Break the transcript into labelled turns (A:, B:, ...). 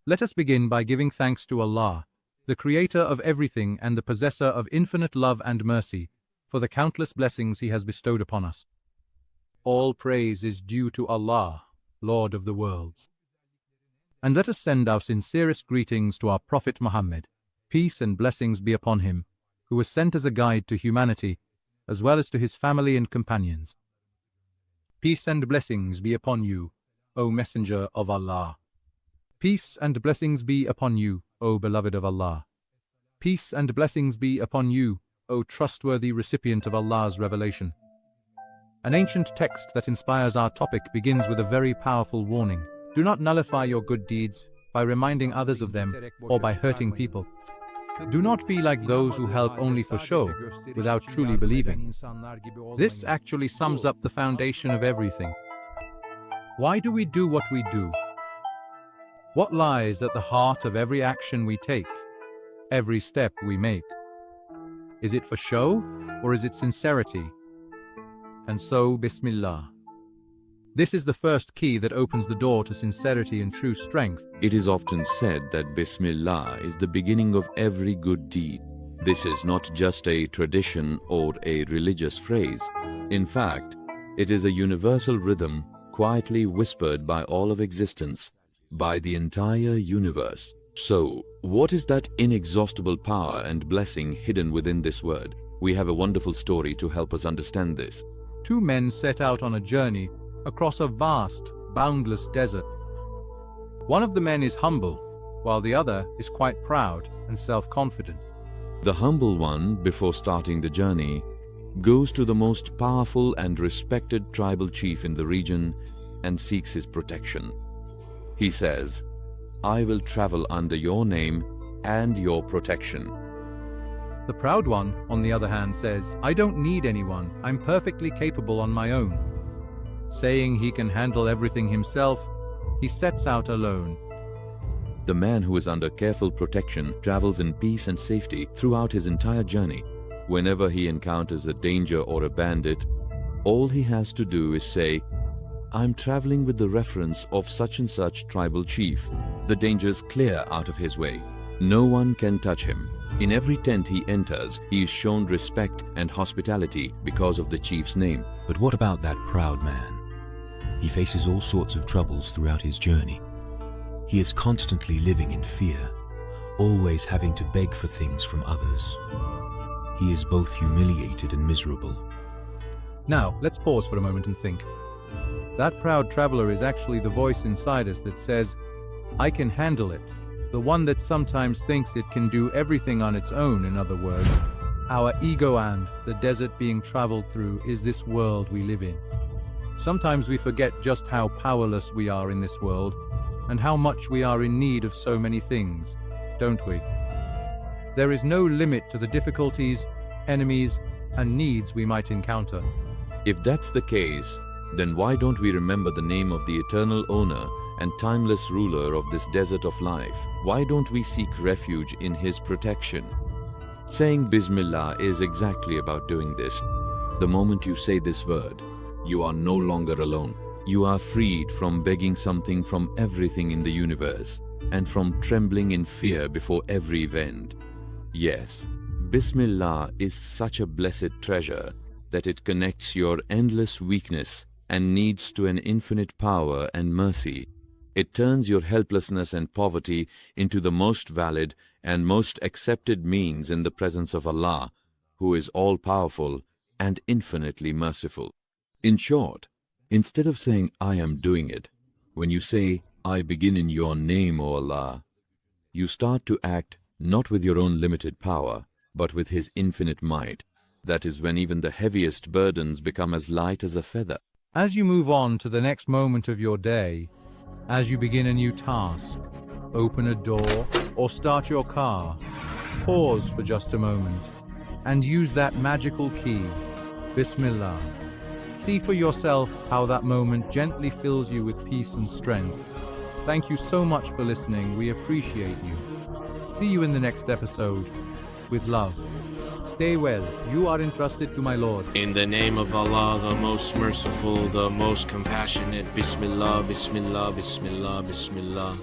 A: Let us begin by giving thanks to Allah, the Creator of everything and the possessor of infinite love and mercy, for the countless blessings He has bestowed upon us. All praise is due to Allah, Lord of the worlds. And let us send our sincerest greetings to our Prophet Muhammad, peace and blessings be upon him, who was sent as a guide to humanity, as well as to his family and companions. Peace and blessings be upon you, O Messenger of Allah. Peace and blessings be upon you, O beloved of Allah. Peace and blessings be upon you, O trustworthy recipient of Allah's revelation. An ancient text that inspires our topic begins with a very powerful warning. Do not nullify your good deeds by reminding others of them or by hurting people. Do not be like those who help only for show, without truly believing. This actually sums up the foundation of everything. Why do we do what we do? What lies at the heart of every action we take, every step we make? Is it for show, or is it sincerity? And so, Bismillah. This is the first key that opens the door to sincerity and true strength.
B: It is often said that Bismillah is the beginning of every good deed. This is not just a tradition or a religious phrase. In fact, it is a universal rhythm quietly whispered by all of existence, by the entire universe. So, what is that inexhaustible power and blessing hidden within this word? We have a wonderful story to help us understand this.
A: Two men set out on a journey across a vast, boundless desert. One of the men is humble, while the other is quite proud and self-confident.
B: The humble one, before starting the journey, goes to the most powerful and respected tribal chief in the region and seeks his protection. He says, "I will travel under your name and your protection."
A: The proud one, on the other hand, says, "I don't need anyone, I'm perfectly capable on my own." Saying he can handle everything himself, he sets out alone.
B: The man who is under careful protection travels in peace and safety throughout his entire journey. Whenever he encounters a danger or a bandit, all he has to do is say, "I'm traveling with the reference of such and such tribal chief." The dangers clear out of his way. No one can touch him. In every tent he enters, he is shown respect and hospitality because of the chief's name.
C: But what about that proud man? He faces all sorts of troubles throughout his journey. He is constantly living in fear, always having to beg for things from others. He is both humiliated and miserable.
A: Now, let's pause for a moment and think. That proud traveler is actually the voice inside us that says, "I can handle it." The one that sometimes thinks it can do everything on its own, in other words. Our ego and the desert being traveled through is this world we live in. Sometimes we forget just how powerless we are in this world and how much we are in need of so many things, don't we? There is no limit to the difficulties, enemies, and needs we might encounter.
B: If that's the case, then why don't we remember the name of the eternal owner and timeless ruler of this desert of life? Why don't we seek refuge in his protection? Saying Bismillah is exactly about doing this. The moment you say this word, you are no longer alone. You are freed from begging something from everything in the universe and from trembling in fear before every event. Yes, Bismillah is such a blessed treasure that it connects your endless weakness and needs to an infinite power and mercy. It turns your helplessness and poverty into the most valid and most accepted means in the presence of Allah, who is all-powerful and infinitely merciful. In short, instead of saying, "I am doing it," when you say, "I begin in your name, O Allah," you start to act not with your own limited power, but with His infinite might. That is when even the heaviest burdens become as light as a feather.
A: As you move on to the next moment of your day, as you begin a new task, open a door or start your car, pause for just a moment and use that magical key, Bismillah. See for yourself how that moment gently fills you with peace and strength. Thank you so much for listening. We appreciate you. See you in the next episode. With love. Stay well. You are entrusted to my Lord.
D: In the name of Allah, the most merciful, the most compassionate. Bismillah, Bismillah, Bismillah, Bismillah.